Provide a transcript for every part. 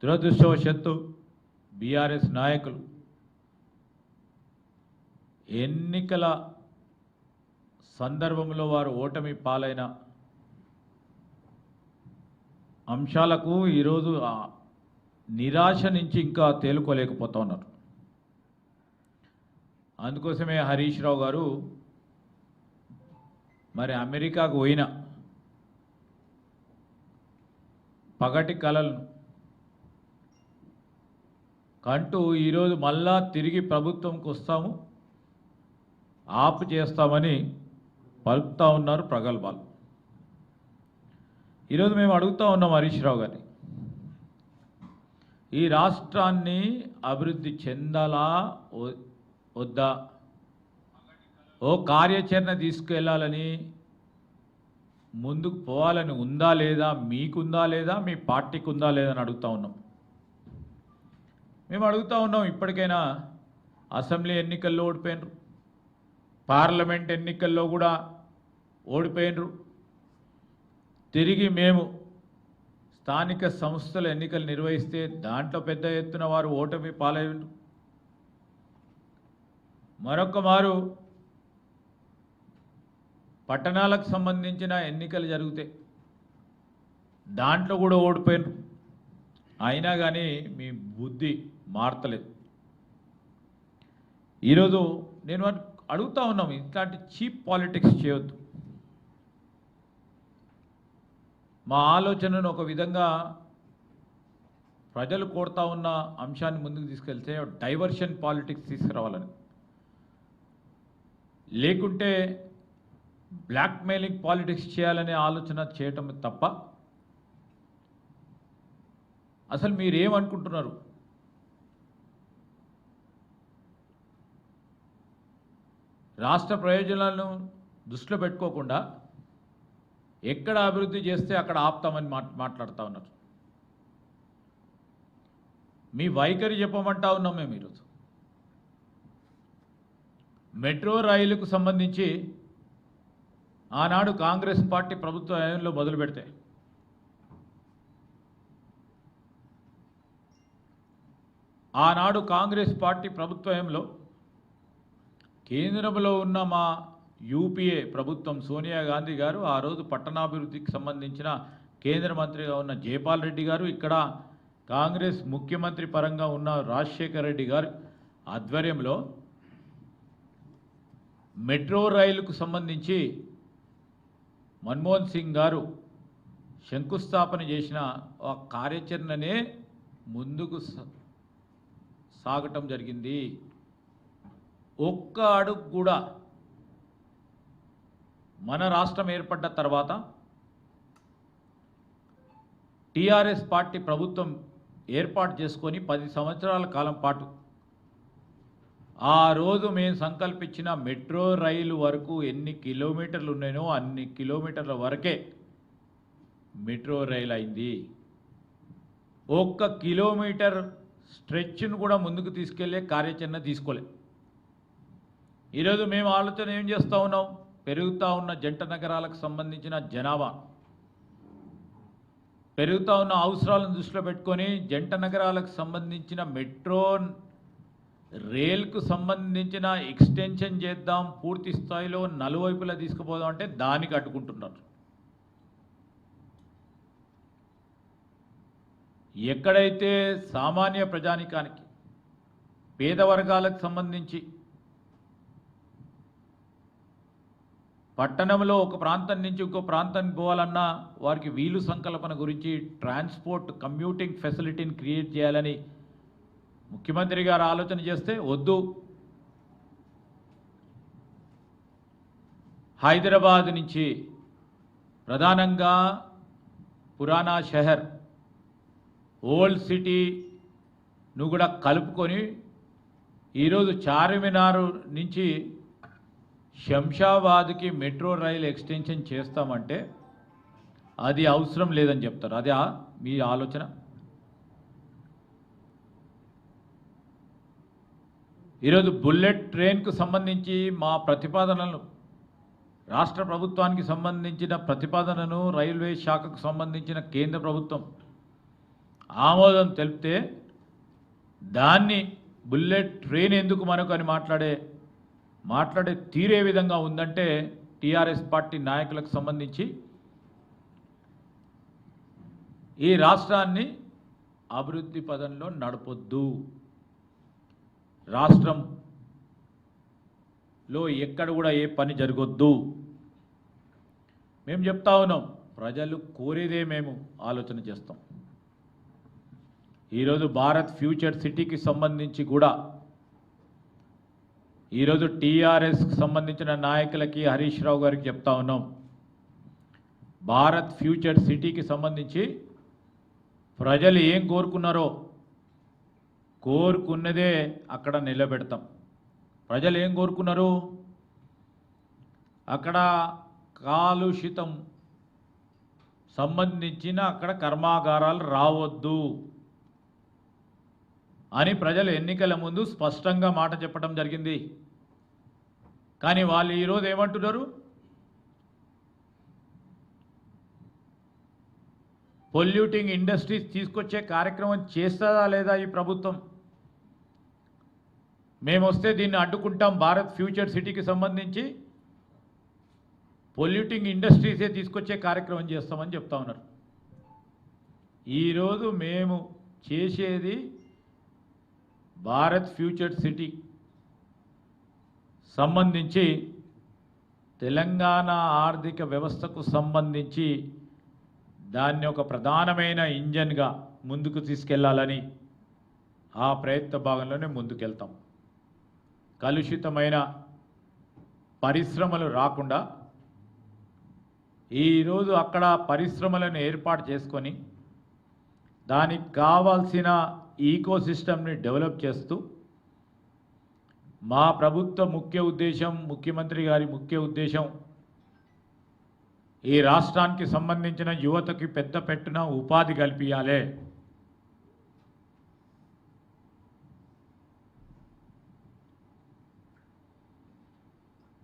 దురదృష్టవశాత్తు బీఆర్ఎస్ నాయకులు ఎన్నికల సందర్భంలో వారు ఓటమి పాలైన అంశాలకు ఈరోజు నిరాశ నుంచి ఇంకా తేలుకోలేకపోతా ఉన్నారు. అందుకోసమే హరీష్ రావు గారు మరి అమెరికాకు పోయిన పగటి కలలను కంటూ ఈరోజు మళ్ళా తిరిగి ప్రభుత్వంకి వస్తాము, ఆపు చేస్తామని పలుకుతూ ఉన్నారు ప్రగల్భాలు. ఈరోజు మేము అడుగుతూ ఉన్నాం హరీష్ రావు గారిని, ఈ రాష్ట్రాన్ని అభివృద్ధి చెందాలా వద్దా, ఓ కార్యాచరణ తీసుకెళ్లాలని ముందుకు పోవాలని ఉందా లేదా, మీకుందా లేదా, మీ పార్టీకి ఉందా లేదా అని అడుగుతూ ఉన్నాం. మేము అడుగుతూ ఉన్నాం, ఇప్పటికైనా అసెంబ్లీ ఎన్నికల్లో ఓడిపోయినరు, పార్లమెంట్ ఎన్నికల్లో కూడా ఓడిపోయినరు, తిరిగి మేము స్థానిక సంస్థల ఎన్నికలు నిర్వహిస్తే దాంట్లో పెద్ద ఎత్తున వారు ఓటమి పాలైనరు. మరొక మారు పట్టణాలకు సంబంధించిన ఎన్నికలు జరిగితే దాంట్లో కూడా ఓడిపోయినరు. అయినా కానీ మీ బుద్ధి మారతలేదు. ఈరోజు నేను అడుగుతూ ఉన్నాం, ఇట్లాంటి చీప్ పాలిటిక్స్ చేయొద్దు. మా ఆలోచనను ఒక విధంగా ప్రజలు కోరుతా ఉన్న అంశాన్ని ముందుకు తీసుకెళ్తే డైవర్షన్ పాలిటిక్స్ తీసుకురావాలని, లేకుంటే బ్లాక్మెయిలింగ్ పాలిటిక్స్ చేయాలనే ఆలోచన చేయటం తప్ప అసలు మీరేమనుకుంటున్నారు? రాష్ట్ర ప్రయోజనాలను దృష్టిలో పెట్టుకోకుండా ఎక్కడ అభివృద్ధి చేస్తే అక్కడ ఆపుతామని మాట్లాడుతూ ఉన్నారు. మీ వైఖరి చెప్పమంటా ఉన్నాం మేము ఈరోజు. మెట్రో రైలుకు సంబంధించి ఆనాడు కాంగ్రెస్ పార్టీ ప్రభుత్వ హయాంలో మొదలు పెడితే ఆనాడు కాంగ్రెస్ పార్టీ ప్రభుత్వంలో కేంద్రంలో ఉన్న మా యూపీఏ ప్రభుత్వం సోనియా గాంధీ గారు, ఆ రోజు పట్టణాభివృద్ధికి సంబంధించిన కేంద్ర మంత్రిగా ఉన్న జైపాల్ రెడ్డి గారు, ఇక్కడ కాంగ్రెస్ ముఖ్యమంత్రి పరంగా ఉన్న రాజశేఖర్ రెడ్డి గారు ఆధ్వర్యంలో మెట్రో రైలుకు సంబంధించి మన్మోహన్ సింగ్ గారు శంకుస్థాపన చేసిన ఆ కార్యాచరణనే ముందుకు సాగటం జరిగింది. ఒక్క అడుగు కూడా మన రాష్ట్రం ఏర్పడ్డ తర్వాత టీఆర్ఎస్ పార్టీ ప్రభుత్వం ఏర్పాటు చేసుకొని 10 సంవత్సరాల కాలం పాటు ఆ రోజు మేము సంకల్పించిన మెట్రో రైలు వరకు ఎన్ని కిలోమీటర్లు ఉన్నాయో అన్ని కిలోమీటర్ల వరకే మెట్రో రైలు అయింది. ఒక్క కిలోమీటర్ స్ట్రెచ్ను కూడా ముందుకు తీసుకెళ్లే కార్యాచరణ తీసుకోలే. ఈరోజు మేము ఆలోచన ఏం చేస్తూ ఉన్నాం? పెరుగుతూ ఉన్న జంట నగరాలకు సంబంధించిన జనాభా, పెరుగుతూ ఉన్న అవసరాలను దృష్టిలో పెట్టుకొని జంట నగరాలకు సంబంధించిన మెట్రో రైల్కు సంబంధించిన ఎక్స్టెన్షన్ చేద్దాం, పూర్తి స్థాయిలో నలువైపులా తీసుకుపోదాం అంటే దానికి అడ్డుకుంటున్నారు. ఎక్కడైతే సామాన్య ప్రజానికానికి, పేద వర్గాలకు సంబంధించి పట్టణంలో ఒక ప్రాంతం నుంచి ఇంకో ప్రాంతానికి పోవాలన్నా వారికి వీలు సంకల్పన గురించి ట్రాన్స్పోర్ట్ కమ్యూటింగ్ ఫెసిలిటీని క్రియేట్ చేయాలని ముఖ్యమంత్రి గారు ఆలోచన చేస్తే వద్దు, హైదరాబాద్ నుంచి ప్రధానంగా పురాణా షహర్, ఓల్డ్ సిటీను కూడా కలుపుకొని ఈరోజు చార్మినార్ నుంచి శంషాబాద్కి మెట్రో రైలు ఎక్స్టెన్షన్ చేస్తామంటే అది అవసరం లేదని చెప్తారు. అదే మీ ఆలోచన? ఈరోజు బుల్లెట్ ట్రైన్కు సంబంధించి మా ప్రతిపాదనలు, రాష్ట్ర ప్రభుత్వానికి సంబంధించిన ప్రతిపాదనను రైల్వే శాఖకు సంబంధించిన కేంద్ర ప్రభుత్వం ఆమోదం తెలిపితే దాన్ని బుల్లెట్ ట్రైన్ ఎందుకు మనకు అని మాట్లాడే తీరే విధంగా ఉందంటే టీఆర్ఎస్ పార్టీ నాయకులకు సంబంధించి ఈ రాష్ట్రాన్ని అభివృద్ధి పదంలో నడపొద్దు, రాష్ట్రంలో ఎక్కడ కూడా ఏ పని జరగొద్దు. మేము చెప్తా ఉన్నాం, ప్రజలు కోరేదే మేము ఆలోచన చేస్తాం. ఈరోజు భారత్ ఫ్యూచర్ సిటీకి సంబంధించి కూడా ఈరోజు టీఆర్ఎస్కి సంబంధించిన నాయకులకి హరీష్ రావు గారికి చెప్తా ఉన్నాం, భారత్ ఫ్యూచర్ సిటీకి సంబంధించి ప్రజలు ఏం కోరుకున్నదే అక్కడ నిలబెడతాం. ప్రజలు ఏం కోరుకున్నారు? అక్కడ కాలుషితం సంబంధించిన అక్కడ కర్మాగారాలు రావద్దు అని ప్రజలు ఎన్నికల ముందు స్పష్టంగా మాట చెప్పడం జరిగింది. కానీ వాళ్ళు ఈరోజు ఏమంటున్నారు? పొల్యూటింగ్ ఇండస్ట్రీస్ తీసుకొచ్చే కార్యక్రమం చేస్తుందా లేదా ఈ ప్రభుత్వం? మేము వస్తే దీన్ని అడ్డుకుంటాం, భారత్ ఫ్యూచర్ సిటీకి సంబంధించి పొల్యూటింగ్ ఇండస్ట్రీసే తీసుకొచ్చే కార్యక్రమం చేస్తామని చెప్తా ఉన్నారు. ఈరోజు మేము చేసేది భారత్ ఫ్యూచర్ సిటీ సంబంధించి తెలంగాణ ఆర్థిక వ్యవస్థకు సంబంధించి దాన్ని ఒక ప్రధానమైన ఇంజన్గా ముందుకు తీసుకెళ్లాలని ఆ ప్రయత్న భాగంలోనే ముందుకెళ్తాం. కలుషితమైన పరిశ్రమలు రాకుండా ఈరోజు అక్కడ పరిశ్రమలను ఏర్పాటు చేసుకొని దానికి కావాల్సిన ఈకోసిస్టమ్ని డెవలప్ చేస్తూ మా ప్రభుత్వ ముఖ్య ఉద్దేశం, ముఖ్యమంత్రి గారి ముఖ్య ఉద్దేశం ఈ రాష్ట్రానికి సంబంధించిన యువతకి పెద్ద పెట్టున ఉపాధి కల్పించాలి.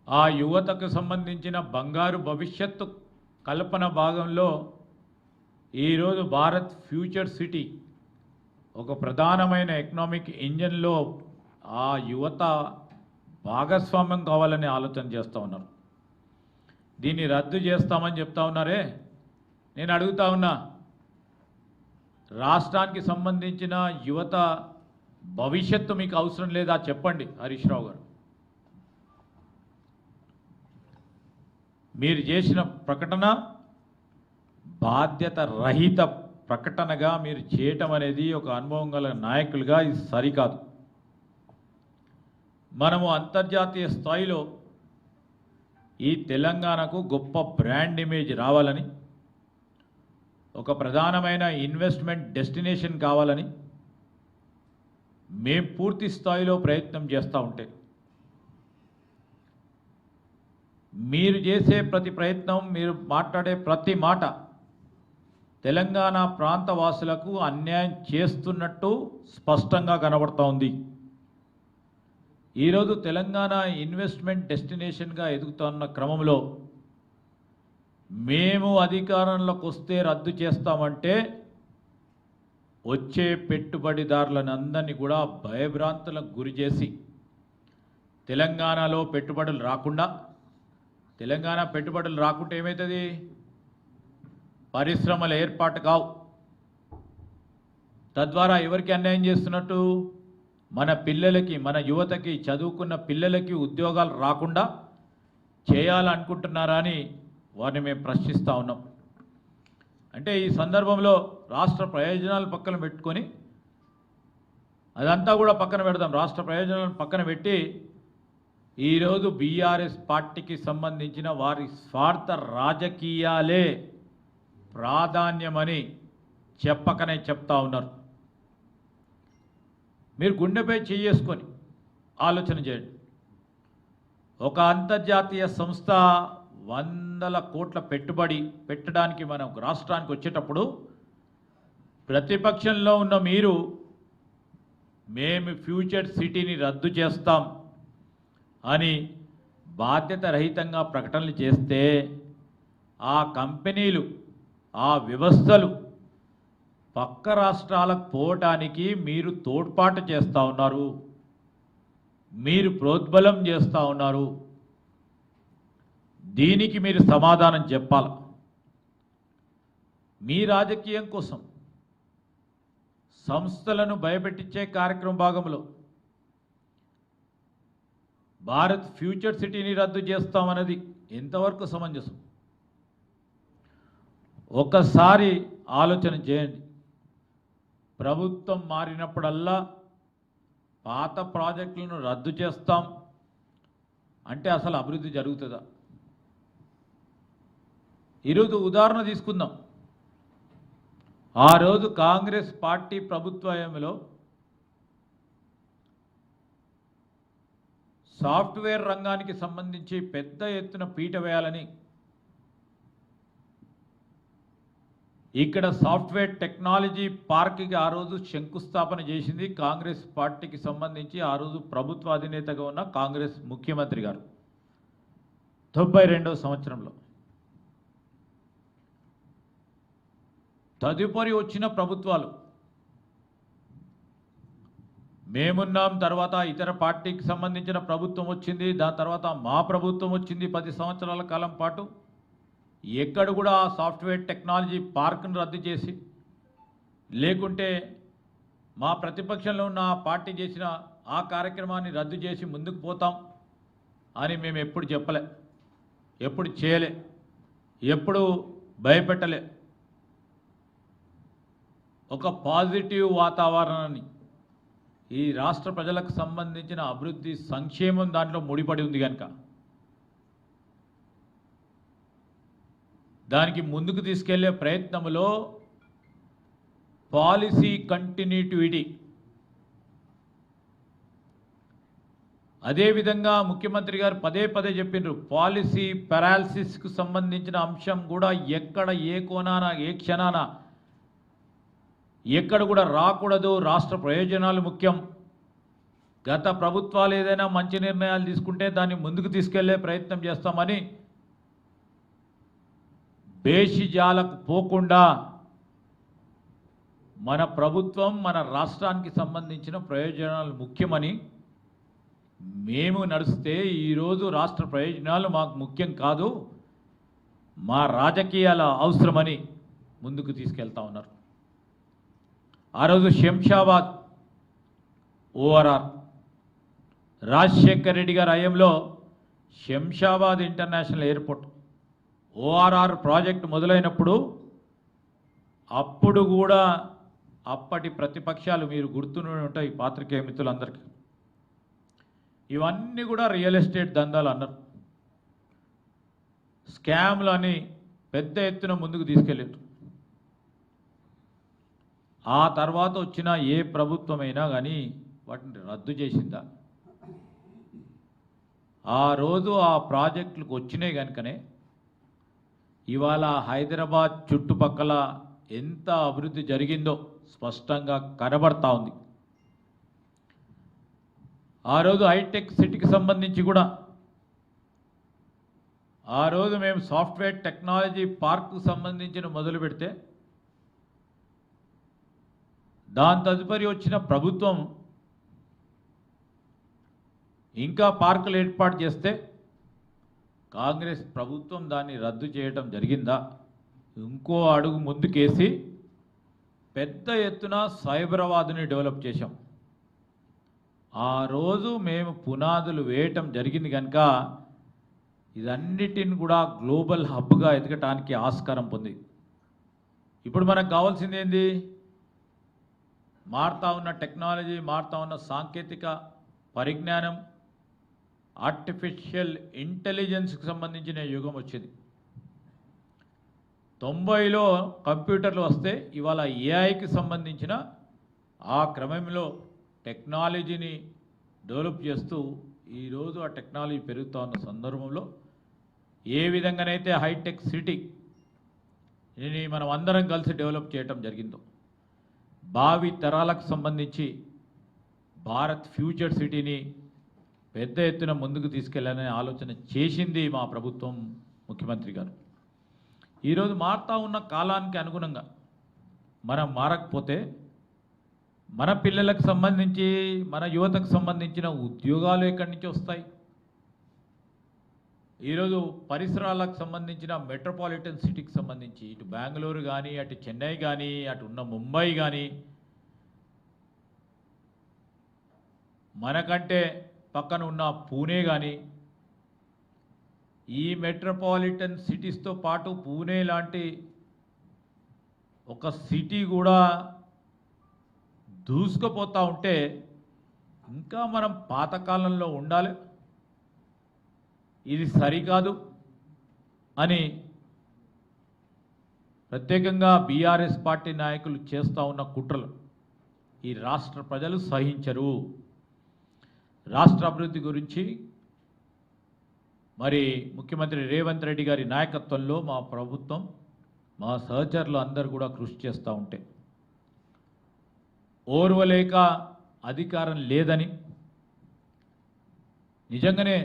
ఆ యువతకు సంబంధించిన బంగారు భవిష్యత్తు కల్పన భాగంలో ఈరోజు భారత్ ఫ్యూచర్ సిటీ ఒక ప్రధానమైన ఎకనామిక్ ఇంజన్లో ఆ యువత భాగస్వామ్యం కావాలని ఆలోచన చేస్తూ ఉన్నారు. దీన్ని రద్దు చేస్తామని చెప్తా ఉన్నారే, నేను అడుగుతా ఉన్నా, రాష్ట్రానికి సంబంధించిన యువత భవిష్యత్తు మీకు అవసరం లేదా చెప్పండి హరీష్ రావు గారు. మీరు చేసిన ప్రకటన బాధ్యత రహిత ప్రకటనగా మీరు చేయటం అనేది ఒక అనుభవం గల నాయకులుగా ఇది సరికాదు. మనము అంతర్జాతీయ స్థాయిలో ఈ తెలంగాణకు గొప్ప బ్రాండ్ ఇమేజ్ రావాలని, ఒక ప్రధానమైన ఇన్వెస్ట్మెంట్ డెస్టినేషన్ కావాలని మేము పూర్తి స్థాయిలో ప్రయత్నం చేస్తూ ఉంటే మీరు చేసే ప్రతి ప్రయత్నం, మీరు మాట్లాడే ప్రతి మాట తెలంగాణ ప్రాంత వాసులకు అన్యాయం చేస్తున్నట్టు స్పష్టంగా కనబడుతూ ఉంది. ఈరోజు తెలంగాణ ఇన్వెస్ట్మెంట్ డెస్టినేషన్గా ఎదుగుతున్న క్రమంలో మేము అధికారంలోకి వస్తే రద్దు చేస్తామంటే వచ్చే పెట్టుబడిదారులను అందరినీ కూడా భయభ్రాంతులకు గురి చేసి తెలంగాణలో పెట్టుబడులు రాకుండా, తెలంగాణ పెట్టుబడులు రాకుంటే ఏమవుతుంది? పరిశ్రమల ఏర్పాటు కావు. తద్వారా ఎవరికి అన్యాయం చేస్తున్నట్టు? మన పిల్లలకి, మన యువతకి, చదువుకున్న పిల్లలకి ఉద్యోగాలు రాకుండా చేయాలనుకుంటున్నారా అని వారిని మేము ప్రశ్నిస్తూ ఉన్నాం. అంటే ఈ సందర్భంలో రాష్ట్ర ప్రయోజనాలు పక్కన పెట్టుకొని, అదంతా కూడా పక్కన పెడదాం, రాష్ట్ర ప్రయోజనాలను పక్కన పెట్టి ఈరోజు బీఆర్ఎస్ పార్టీకి సంబంధించిన వారి స్వార్థ రాజకీయాలే ప్రాధాన్యమని చెప్పకనే చెప్తా ఉన్నారు. మీరు గుండెపై చేసుకొని ఆలోచన చేయండి. ఒక అంతర్జాతీయ సంస్థ 100 కోట్ల పెట్టుబడి పెట్టడానికి మనం రాష్ట్రానికి వచ్చేటప్పుడు ప్రతిపక్షంలో ఉన్న మీరు మేము ఫ్యూచర్ సిటీని రద్దు చేస్తాం అని బాధ్యత రహితంగా ప్రకటనలు చేస్తే ఆ కంపెనీలు, ఆ వ్యవస్థలు పక్క రాష్ట్రాలకు పోవటానికి మీరు తోడ్పాటు చేస్తూ ఉన్నారు, మీరు ప్రోద్బలం చేస్తూ ఉన్నారు. దీనికి మీరు సమాధానం చెప్పాలి. మీ రాజకీయం కోసం సంస్థలను భయపెట్టించే కార్యక్రమం భాగంలో భారత్ ఫ్యూచర్ సిటీని రద్దు చేస్తామన్నది ఎంతవరకు సమంజసం? ఒకసారి ఆలోచన చేయండి. ప్రభుత్వం మారినప్పుడల్లా పాత ప్రాజెక్టులను రద్దు చేస్తాం అంటే అసలు అభివృద్ధి జరుగుతుందా? ఈరోజు ఉదాహరణ తీసుకుందాం. ఆ రోజు కాంగ్రెస్ పార్టీ ప్రభుత్వంలో సాఫ్ట్వేర్ రంగానికి సంబంధించి పెద్ద ఎత్తున పీట వేయాలని ఇక్కడ సాఫ్ట్వేర్ టెక్నాలజీ పార్క్కి ఆ రోజు శంకుస్థాపన చేసింది కాంగ్రెస్ పార్టీకి సంబంధించి ఆ రోజు ప్రభుత్వ అధినేతగా ఉన్న కాంగ్రెస్ ముఖ్యమంత్రి గారు 92వ సంవత్సరంలో. తదుపరి వచ్చిన ప్రభుత్వాలు మేమున్నాం, తర్వాత ఇతర పార్టీకి సంబంధించిన ప్రభుత్వం వచ్చింది, దాని తర్వాత మా ప్రభుత్వం వచ్చింది. 10 సంవత్సరాల కాలం పాటు ఎక్కడ కూడా ఆ సాఫ్ట్వేర్ టెక్నాలజీ పార్క్ను రద్దు చేసి, లేకుంటే మా ప్రతిపక్షంలో ఉన్న ఆ పార్టీ చేసిన ఆ కార్యక్రమాన్ని రద్దు చేసి ముందుకు పోతాం అని మేము ఎప్పుడు చెప్పలే, ఎప్పుడు చేయలే, ఎప్పుడు భయపెట్టలే. ఒక పాజిటివ్ వాతావరణాన్ని, ఈ రాష్ట్ర ప్రజలకు సంబంధించిన అభివృద్ధి సంక్షేమం దాంట్లో ముడిపడి ఉంది కనుక దానికి ముందుకు తీసుకెళ్లే ప్రయత్నంలో పాలసీ కంటిన్యూటీ, అదేవిధంగా ముఖ్యమంత్రి గారు పదే పదే చెప్పినారు, పాలసీ పారాలిసిస్కు సంబంధించిన అంశం కూడా ఎక్కడ ఏ కోణాన ఏ క్షణాన ఎక్కడ కూడా రాకూడదు. రాష్ట్ర ప్రయోజనాలు ముఖ్యం. గత ప్రభుత్వాలు ఏదైనా మంచి నిర్ణయాలు తీసుకుంటే దాన్ని ముందుకు తీసుకెళ్లే ప్రయత్నం చేస్తామని బేషిజాలకు పోకుండా మన ప్రభుత్వం మన రాష్ట్రానికి సంబంధించిన ప్రయోజనాలు ముఖ్యమని మేము నడిస్తే ఈరోజు రాష్ట్ర ప్రయోజనాలు మాకు ముఖ్యం కాదు, మా రాజకీయాల అవసరమని ముందుకు తీసుకెళ్తా ఉన్నారు. ఆ రోజు శంషాబాద్ ఓఆర్ఆర్ రాజశేఖర్ రెడ్డి గారి హయాంలో Shamshabad international airport ORR project మొదలైనప్పుడు అప్పుడు కూడా అప్పటి ప్రతిపక్షాలు, మీరు గుర్తునే ఉంటాయి పాత్రికేయ మిత్రులందరికీ, ఇవన్నీ కూడా రియల్ ఎస్టేట్ దందాలు అన్నారు, స్కామ్లు అని పెద్ద ఎత్తున ముందుకు తీసుకెళ్ళారు. ఆ తర్వాత వచ్చిన ఏ ప్రభుత్వమైనా కానీ వాటిని రద్దు చేసిందా? ఆ రోజు ఆ ప్రాజెక్టులకు వచ్చినాయి కనుకనే ఇవాళ హైదరాబాద్ చుట్టుపక్కల ఎంత అభివృద్ధి జరిగిందో స్పష్టంగా కనబడతా ఉంది. ఆ రోజు హైటెక్ సిటీకి సంబంధించి కూడా ఆ రోజు మేము సాఫ్ట్వేర్ టెక్నాలజీ పార్క్కు సంబంధించిన మొదలు పెడితే దాని తదుపరి వచ్చిన ప్రభుత్వం ఇంకా పార్కులు ఏర్పాటు చేస్తే కాంగ్రెస్ ప్రభుత్వం దాన్ని రద్దు చేయడం జరిగిందా? ఇంకో అడుగు ముందుకేసి పెద్ద ఎత్తున సైబరాబాద్ని డెవలప్ చేశాం. ఆ రోజు మేము పునాదులు వేయటం జరిగింది కనుక ఇదన్నిటిని కూడా గ్లోబల్ హబ్గా ఎదగటానికి ఆస్కారం పొంది. ఇప్పుడు మనకు కావాల్సింది ఏంది? మారుతా ఉన్న టెక్నాలజీ, మారుతా ఉన్న సాంకేతిక పరిజ్ఞానం, ఆర్టిఫిషియల్ ఇంటెలిజెన్స్కి సంబంధించిన యుగం వచ్చింది. 90లో కంప్యూటర్లు వస్తే ఇవాళ ఏఐకి సంబంధించిన ఆ క్రమంలో టెక్నాలజీని డెవలప్ చేస్తూ ఈరోజు ఆ టెక్నాలజీ పెరుగుతూ ఉన్న సందర్భంలో ఏ విధంగానైతే హైటెక్ సిటీ మనం అందరం కలిసి డెవలప్ చేయటం జరిగిందో, భావి తరాలకు సంబంధించి భారత్ ఫ్యూచర్ సిటీని పెద్ద ఎత్తున ముందుకు తీసుకెళ్లాలనే ఆలోచన చేసింది మా ప్రభుత్వం, ముఖ్యమంత్రి గారు. ఈరోజు మారుతా ఉన్న కాలానికి అనుగుణంగా మనం మారకపోతే మన పిల్లలకు సంబంధించి మన యువతకు సంబంధించిన ఉద్యోగాలు ఎక్కడి నుంచి వస్తాయి? ఈరోజు పరిసరాలకు సంబంధించిన మెట్రోపాలిటన్ సిటీకి సంబంధించి ఇటు బెంగళూరు కానీ అటు చెన్నై కానీ అటు ఉన్న ముంబై కానీ మనకంటే పక్కన ఉన్న పూణే కానీ ఈ మెట్రోపాలిటన్ సిటీస్తో పాటు పూణే లాంటి ఒక సిటీ కూడా దూసుకుపోతూ ఉంటే ఇంకా మనం పాతకాలంలో ఉండాలి, ఇది సరికాదు అని ప్రత్యేకంగా బీఆర్ఎస్ పార్టీ నాయకులు చేస్తూ ఉన్న కుట్రలు ఈ రాష్ట్ర ప్రజలు సహించరు. రాష్ట్ర అభివృద్ధి గురించి మరి ముఖ్యమంత్రి రేవంత్ రెడ్డి గారి నాయకత్వంలో మా ప్రభుత్వం మా సహచరులు అందరూ కూడా కృషి చేస్తూ ఉంటే ఓర్వలేక అధికారం లేదని నిజంగానే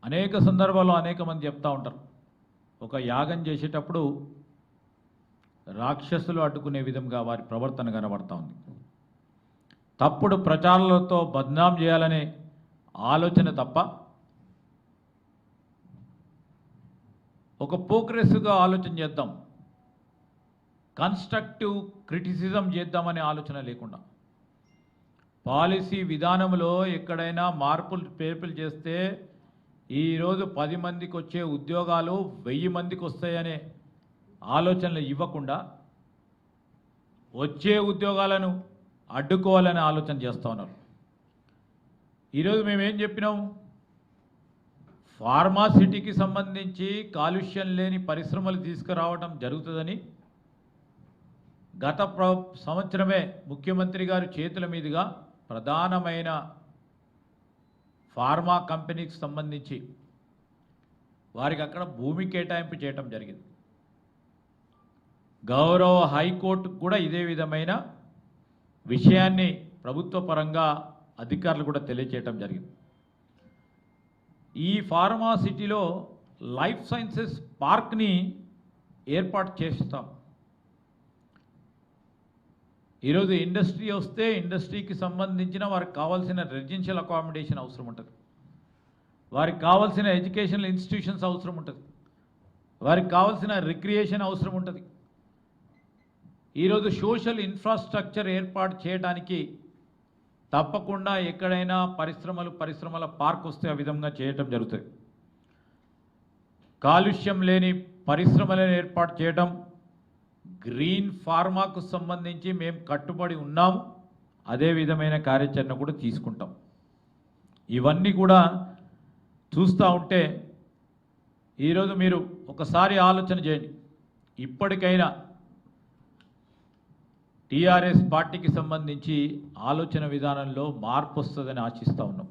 అనేక సందర్భాల్లో అనేక మంది చెప్తూ ఉంటారు. ఒక యాగం చేసేటప్పుడు రాక్షసులు అడ్డుకునే విధంగా వారి ప్రవర్తన కనబడతా ఉంది. తప్పుడు ప్రచారాలతో బద్నాం చేయాలనే ఆలోచన తప్ప ఒక ప్రోగ్రెసివ్గా ఆలోచన చేద్దాం, కన్స్ట్రక్టివ్ క్రిటిసిజం చేద్దామనే ఆలోచన లేకుండా పాలసీ విధానంలో ఎక్కడైనా మార్పులు పేర్పులు చేస్తే ఈరోజు 10 మందికి వచ్చే ఉద్యోగాలు 1000 మందికి వస్తాయనే ఆలోచనలు ఇవ్వకుండా వచ్చే ఉద్యోగాలను అడ్డుకోవాలనే ఆలోచన చేస్తూ ఉన్నారు. ఈరోజు మేమేం చెప్పినాం, ఫార్మాసిటీకి సంబంధించి కాలుష్యం లేని పరిశ్రమలు తీసుకురావడం జరుగుతుందని గత సంవత్సరమే ముఖ్యమంత్రి గారి చేతుల మీదుగా ప్రధానమైన ఫార్మా కంపెనీకి సంబంధించి వారికి అక్కడ భూమి కేటాయింపు చేయటం జరిగింది. గౌరవ హైకోర్టు కూడా ఇదే విధమైన విషయాన్ని ప్రభుత్వ పరంగా అధికారులు కూడా తెలియజేయటం జరిగింది. ఈ ఫార్మా సిటీలో లైఫ్ సైన్సెస్ పార్క్ని ఏర్పాటు చేస్తాం. ఈరోజు ఇండస్ట్రీ వస్తే ఇండస్ట్రీకి సంబంధించిన వారికి కావాల్సిన రెసిడెన్షియల్ అకామిడేషన్ అవసరం ఉంటుంది, వారికి కావాల్సిన ఎడ్యుకేషనల్ ఇన్స్టిట్యూషన్స్ అవసరం ఉంటుంది, వారికి కావాల్సిన రిక్రియేషన్ అవసరం ఉంటుంది. ఈరోజు సోషల్ ఇన్ఫ్రాస్ట్రక్చర్ ఏర్పాటు చేయడానికి తప్పకుండా ఎక్కడైనా పరిశ్రమల పార్క్ వస్తే ఆ విధంగా చేయటం జరుగుతుంది. కాలుష్యం లేని పరిశ్రమలను ఏర్పాటు చేయడం, గ్రీన్ ఫార్మాకు సంబంధించి మేము కట్టుబడి ఉన్నాము, అదే విధమైన కార్యాచరణ కూడా తీసుకుంటాం. ఇవన్నీ కూడా చూస్తూ ఉంటే ఈరోజు మీరు ఒకసారి ఆలోచన చేయండి, ఇప్పటికైనా టీఆర్ఎస్ పార్టీకి సంబంధించి ఆలోచన విధానంలో మార్పు వస్తుందని ఆశిస్తూ ఉన్నాం.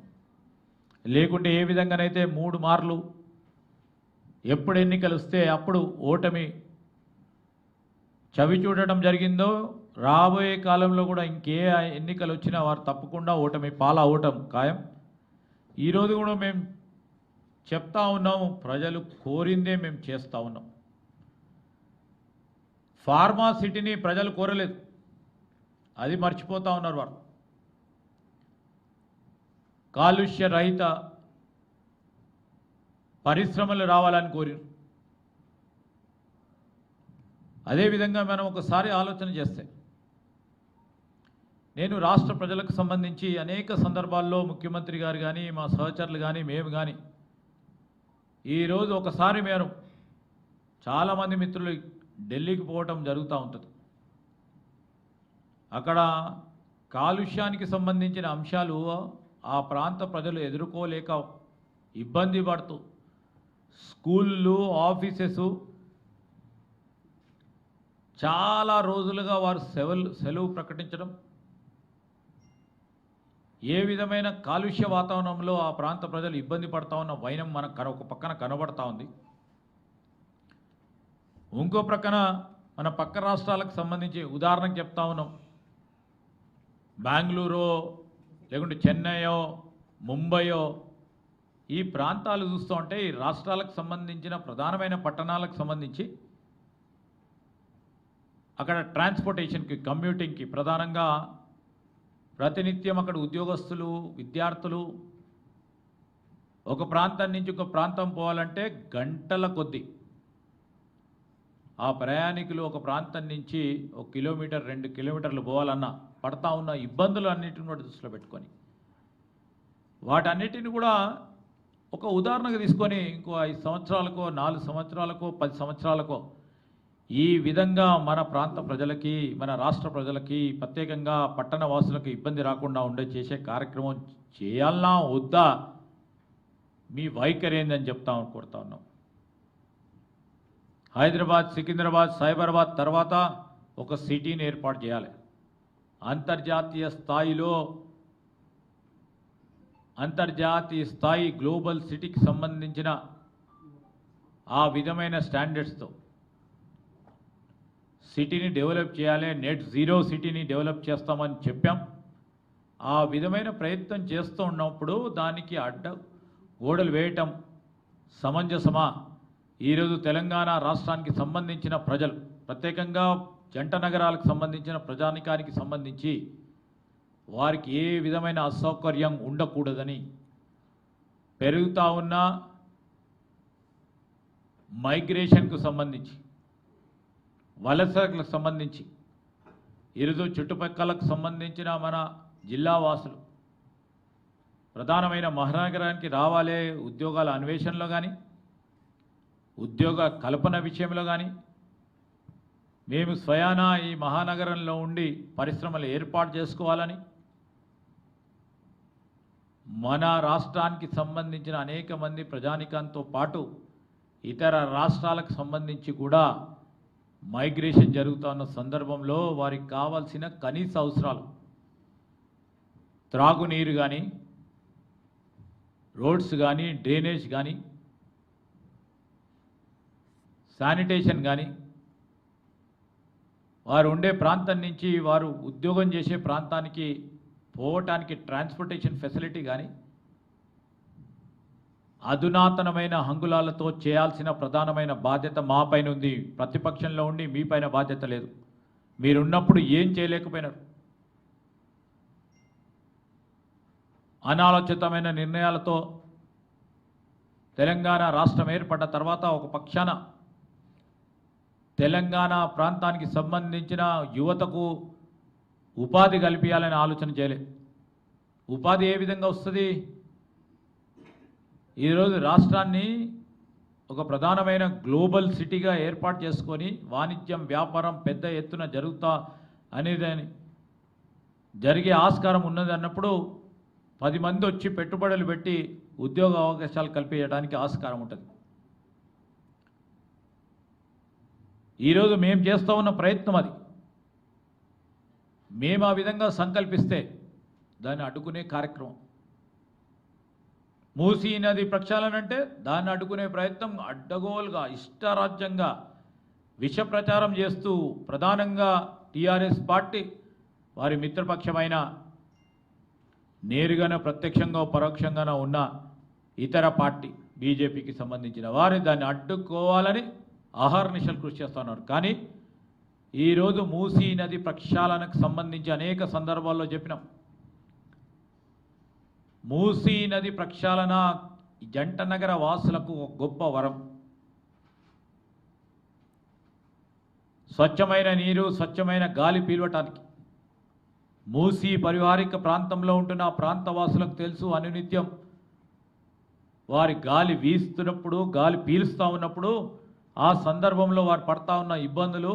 లేకుంటే ఏ విధంగానైతే 3 మార్లు ఎప్పుడు ఎన్నికలు వస్తే అప్పుడు ఓటమి చవి చూడటం జరిగిందో, రాబోయే కాలంలో కూడా ఇంకే ఎన్నికలు వచ్చినా వారు తప్పకుండా ఓటమి పాలవటం ఖాయం. ఈరోజు కూడా మేము చెప్తా ఉన్నాము, ప్రజలు కోరిందే మేము చేస్తూ ఉన్నాం. ఫార్మా సిటీని ప్రజలు కోరలేదు, అది మర్చిపోతూ ఉన్నారు. వారు కాలుష్య రహిత పరిశ్రమలు రావాలని కోరారు. అదేవిధంగా మనం ఒకసారి ఆలోచన చేస్తే, నేను రాష్ట్ర ప్రజలకు సంబంధించి అనేక సందర్భాల్లో ముఖ్యమంత్రి గారు కానీ మా సహచరులు కానీ మేము కానీ ఈరోజు ఒకసారి మేము చాలామంది మిత్రులు ఢిల్లీకి పోవటం జరుగుతూ ఉంటుంది. అక్కడ కాలుష్యానికి సంబంధించిన అంశాలు ఆ ప్రాంత ప్రజలు ఎదుర్కోలేక ఇబ్బంది పడుతూ స్కూళ్ళు ఆఫీసెస్ చాలా రోజులుగా వారు సెలవు ప్రకటించడం, ఏ విధమైన కాలుష్య వాతావరణంలో ఆ ప్రాంత ప్రజలు ఇబ్బంది పడతా ఉన్న వైనం మనకు ఒక పక్కన కనబడతా ఉంది. ఇంకో ప్రక్కన మన పక్క రాష్ట్రాలకు సంబంధించి ఉదాహరణకు చెప్తా ఉన్నాం, బెంగళూరు లేకుంటే చెన్నైయో ముంబయో ఈ ప్రాంతాలు చూస్తూ ఉంటే ఈ రాష్ట్రాలకు సంబంధించిన ప్రధానమైన పట్టణాలకు సంబంధించి అక్కడ ట్రాన్స్పోర్టేషన్కి, కమ్యూటింగ్కి, ప్రధానంగా ప్రతినిత్యం అక్కడ ఉద్యోగస్తులు, విద్యార్థులు ఒక ప్రాంతం నుంచి ఒక ప్రాంతం పోవాలంటే గంటల కొద్దీ ఆ ప్రయాణికులు ఒక ప్రాంతం నుంచి 1 కిలోమీటర్ 2 కిలోమీటర్లు పోవాలన్నా పడతా ఉన్న ఇబ్బందులు అన్నిటిని కూడా దృష్టిలో పెట్టుకొని వాటన్నిటిని కూడా ఒక ఉదాహరణగా తీసుకొని ఇంకో 5 సంవత్సరాలకో 4 సంవత్సరాలకో 10 సంవత్సరాలకో ఈ విధంగా మన ప్రాంత ప్రజలకి, మన రాష్ట్ర ప్రజలకి, ప్రత్యేకంగా పట్టణ వాసులకు ఇబ్బంది రాకుండా ఉండే చేసే కార్యక్రమం చేయాలన్నా వద్దా, మీ వైఖరి ఏందని కోరుతా ఉన్నాం. హైదరాబాద్, సికింద్రాబాద్, సైబరాబాద్ తర్వాత ఒక సిటీని ఏర్పాటు చేయాలి. అంతర్జాతీయ స్థాయి గ్లోబల్ సిటీకి సంబంధించిన ఆ విధమైన స్టాండర్డ్స్తో సిటీని డెవలప్ చేయాలి. నెట్ జీరో సిటీని డెవలప్ చేస్తామని చెప్పాం. ఆ విధమైన ప్రయత్నం చేస్తూ ఉన్నప్పుడు దానికి గోడలు వేయటం సమంజసమా? ఈరోజు తెలంగాణ రాష్ట్రానికి సంబంధించిన ప్రజలు, ప్రత్యేకంగా జంట నగరాలకు సంబంధించిన ప్రజానికానికి సంబంధించి వారికి ఏ విధమైన అసౌకర్యం ఉండకూడదని పెరుగుతూ ఉన్న మైగ్రేషన్కు సంబంధించి, వలసలకు సంబంధించి ఈరోజు చుట్టుపక్కలకు సంబంధించిన మన జిల్లా వాసులు ప్రధానమైన మహానగరానికి రావాలే ఉద్యోగాల అన్వేషణలో కానీ, ఉద్యోగ కల్పన విషయంలో కానీ మేము స్వయాన ఈ మహానగరంలో ఉండి పరిశ్రమలు ఏర్పాటు చేసుకోవాలని, మన రాష్ట్రానికి సంబంధించిన అనేక మంది ప్రజానికంతో పాటు ఇతర రాష్ట్రాలకు సంబంధించి కూడా మైగ్రేషన్ జరుగుతున్న సందర్భంలో వారికి కావాల్సిన కనీస అవసరాలు, త్రాగునీరు కానీ, రోడ్స్ కానీ, డ్రైనేజ్ కానీ, శానిటేషన్ కానీ, వారు ఉండే ప్రాంతం నుంచి వారు ఉద్యోగం చేసే ప్రాంతానికి పోవటానికి ట్రాన్స్పోర్టేషన్ ఫెసిలిటీ కానీ అధునాతనమైన హంగులాలతో చేయాల్సిన ప్రధానమైన బాధ్యత మా పైన ఉంది. ప్రతిపక్షంలో ఉండి మీ పైన బాధ్యత లేదు. మీరున్నప్పుడు ఏం చేయలేకపోయినారు. అనాలోచితమైన నిర్ణయాలతో తెలంగాణ రాష్ట్రం ఏర్పడ్డ తర్వాత ఒక పక్షాన తెలంగాణ ప్రాంతానికి సంబంధించిన యువతకు ఉపాధి కల్పించాలని ఆలోచన చేయలేదు. ఉపాధి ఏ విధంగా వస్తుంది? ఈరోజు రాష్ట్రాన్ని ఒక ప్రధానమైన గ్లోబల్ సిటీగా ఏర్పాటు చేసుకొని వాణిజ్యం, వ్యాపారం పెద్ద ఎత్తున జరుగుతా అనేది జరిగే ఆస్కారం ఉన్నది అన్నప్పుడు 10 మంది వచ్చి పెట్టుబడులు పెట్టి ఉద్యోగ అవకాశాలు కల్పించడానికి ఆస్కారం ఉంటుంది. ఈరోజు మేము చేస్తూ ఉన్న ప్రయత్నం అది. మేము ఆ విధంగా సంకల్పిస్తే దాన్ని అడ్డుకునే కార్యక్రమం. మూసీ నది ప్రక్షాళన అంటే దాన్ని అడ్డుకునే ప్రయత్నం అడ్డగోలుగా, ఇష్టారాజ్యంగా విష ప్రచారం చేస్తూ ప్రధానంగా టీఆర్ఎస్ పార్టీ వారి మిత్రపక్షమైన నేరుగానో ప్రత్యక్షంగా పరోక్షంగానో ఉన్న ఇతర పార్టీ బీజేపీకి సంబంధించిన వారు దాన్ని అడ్డుకోవాలని అహర్నిశలు కృషి చేస్తున్నారు. కానీ ఈరోజు మూసీ నది ప్రక్షాళనకు సంబంధించి అనేక సందర్భాల్లో చెప్పినాం. మూసీ నది ప్రక్షాళన జంట నగర వాసులకు ఒక గొప్ప వరం. స్వచ్ఛమైన నీరు, స్వచ్ఛమైన గాలి పీల్వటానికి మూసీ పరివారిక ప్రాంతంలో ఉంటున్న ప్రాంత వాసులకు తెలుసు. అనునిత్యం వారి గాలి వీస్తున్నప్పుడు, గాలి పీలుస్తూ ఉన్నప్పుడు ఆ సందర్భంలో వారు పడతా ఉన్న ఇబ్బందులు